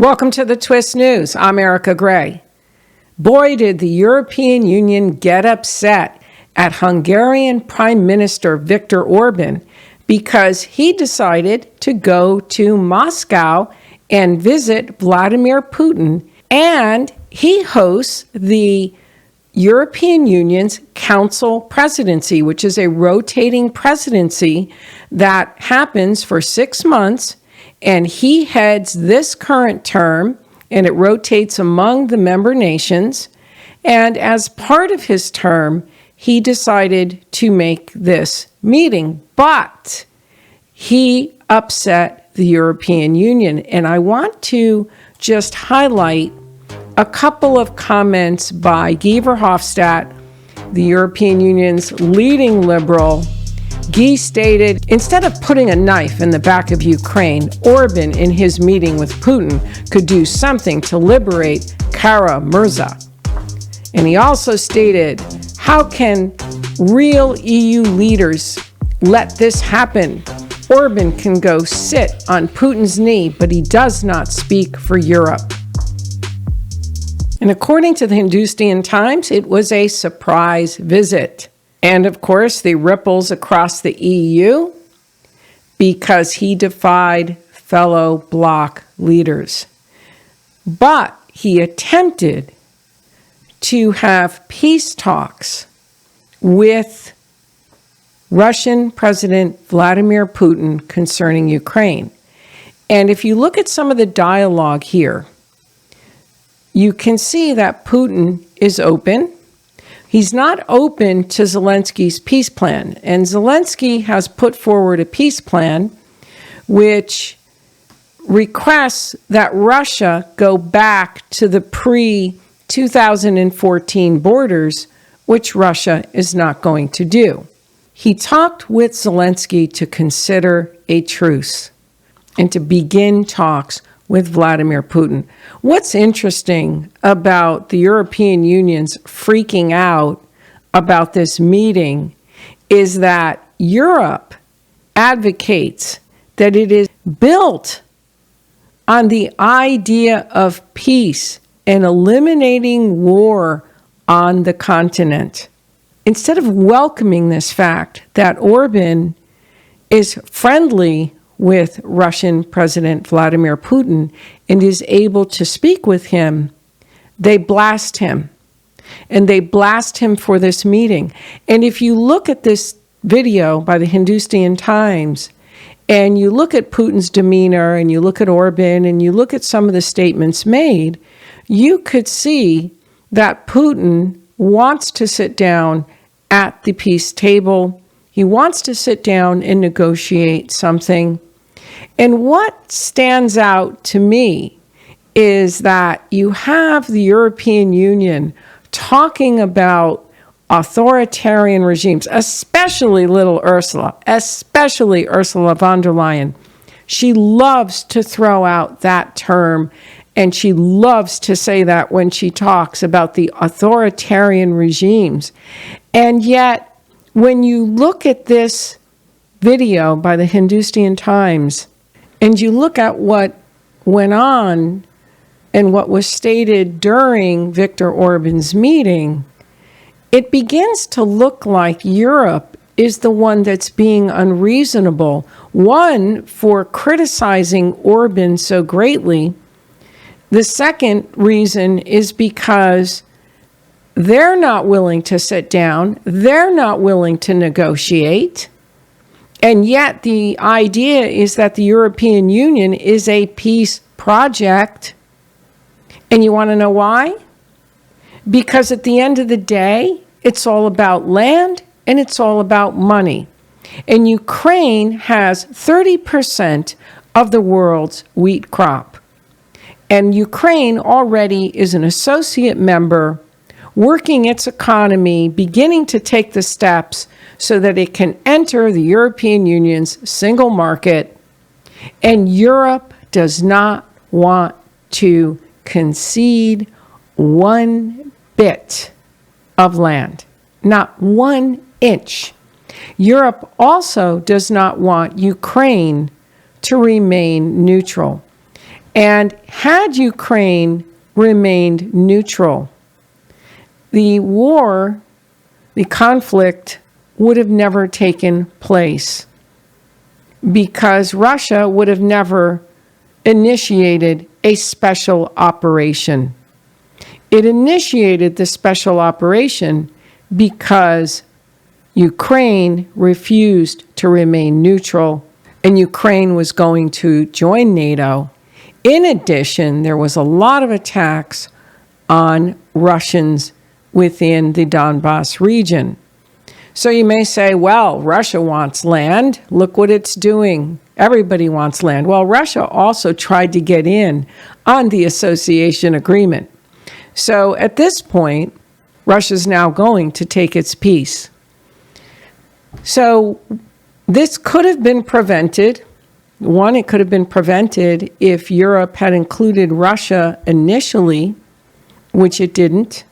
Welcome to the Twist News. I'm Erika Grey. Boy, did the European Union get upset at Hungarian Prime Minister Viktor Orban because he decided to go to Moscow and visit Vladimir Putin, and he hosts the European Union's Council presidency, which is a rotating presidency that happens for 6 months. And he heads this current term, and it rotates among the member nations. And as part of his term, he decided to make this meeting, but he upset the European Union. And I want to just highlight a couple of comments by Guy Verhofstadt, the European Union's leading liberal. Guy stated, instead of putting a knife in the back of Ukraine, Orban, in his meeting with Putin, could do something to liberate Kara-Murza. And he also stated, how can real EU leaders let this happen? Orban can go sit on Putin's knee, but he does not speak for Europe. And according to the Hindustan Times, it was a surprise visit. And of course, the ripples across the EU because he defied fellow bloc leaders. But he attempted to have peace talks with Russian President Vladimir Putin concerning Ukraine. And if you look at some of the dialogue here, you can see that Putin is open. He's not open to Zelensky's peace plan. And Zelensky has put forward a peace plan which requests that Russia go back to the pre-2014 borders, which Russia is not going to do. He talked with Zelensky to consider a truce and to begin talks with Vladimir Putin. What's interesting about the European Union's freaking out about this meeting is that Europe advocates that it is built on the idea of peace and eliminating war on the continent. Instead of welcoming this fact that Orban is friendly with Russian President Vladimir Putin and is able to speak with him, they blast him. And they blast him for this meeting. And if you look at this video by the Hindustan Times, and you look at Putin's demeanor, and you look at Orban, and you look at some of the statements made, you could see that Putin wants to sit down at the peace table. He wants to sit down and negotiate something. And what stands out to me is that you have the European Union talking about authoritarian regimes, especially little Ursula, especially Ursula von der Leyen. She loves to throw out that term, and she loves to say that when she talks about the authoritarian regimes. And yet, when you look at this video by the Hindustan Times, and you look at what went on and what was stated during Viktor Orban's meeting, it begins to look like Europe is the one that's being unreasonable. One, for criticizing Orban so greatly. The second reason is because they're not willing to sit down. They're not willing to negotiate. And yet the idea is that the European Union is a peace project. And you want to know why? Because at the end of the day, it's all about land and it's all about money. And Ukraine has 30% of the world's wheat crop. And Ukraine already is an associate member, working its economy, beginning to take the steps so that it can enter the European Union's single market. And Europe does not want to concede one bit of land, not 1 inch. Europe also does not want Ukraine to remain neutral. And had Ukraine remained neutral, the war, the conflict would have never taken place because Russia would have never initiated a special operation. It initiated the special operation because Ukraine refused to remain neutral, and Ukraine was going to join NATO. In addition, there was a lot of attacks on Russians within the Donbass region. So you may say, well, Russia wants land. Look what it's doing. Everybody wants land. Well, Russia also tried to get in on the association agreement. So at this point, Russia's now going to take its piece. So this could have been prevented. One, it could have been prevented if Europe had included Russia initially, which it didn't.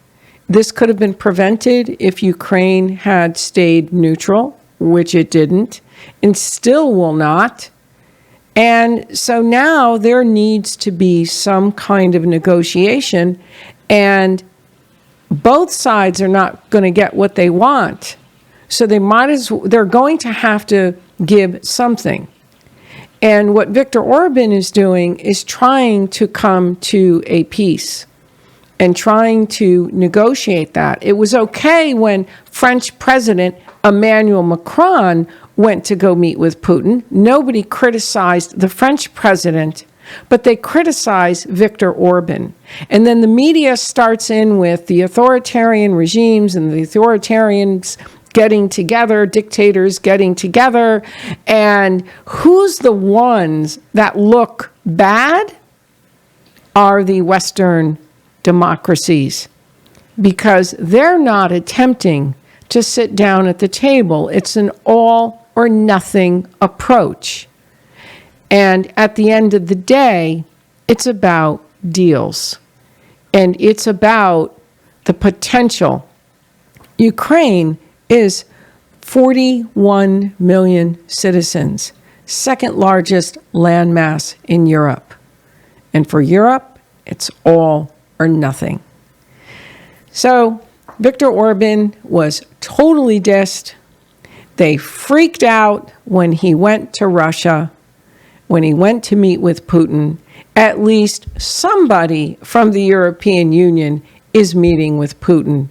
This could have been prevented if Ukraine had stayed neutral, which it didn't, and still will not. And so now there needs to be some kind of negotiation, and both sides are not going to get what they want. So they're going to have to give something. And what Viktor Orban is doing is trying to come to a peace and trying to negotiate that. It was okay when French President Emmanuel Macron went to go meet with Putin. Nobody criticized the French president, but they criticized Viktor Orban. And then the media starts in with the authoritarian regimes and the authoritarians getting together, dictators getting together, and who's the ones that look bad are the Western democracies, because they're not attempting to sit down at the table. It's an all or nothing approach. And at the end of the day, it's about deals. And it's about the potential. Ukraine is 41 million citizens, second largest landmass in Europe. And for Europe, it's all or nothing. So Viktor Orban was totally dissed. They freaked out when he went to Russia, when he went to meet with Putin. At least somebody from the European Union is meeting with Putin.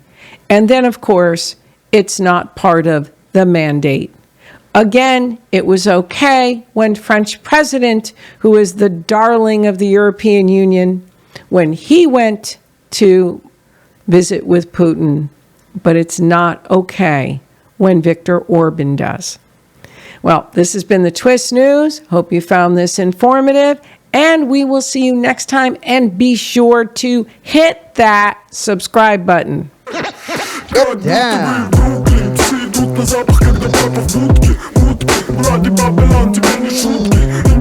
And then, of course, it's not part of the mandate. Again, it was okay when French president, who is the darling of the European Union, when he went to visit with Putin, but it's not okay when Viktor Orban does. Well, this has been the Twist News. Hope you found this informative, and we will see you next time. And be sure to hit that subscribe button. Запах, когда папа в будке, будки, Влади бабы, ланти, шутки.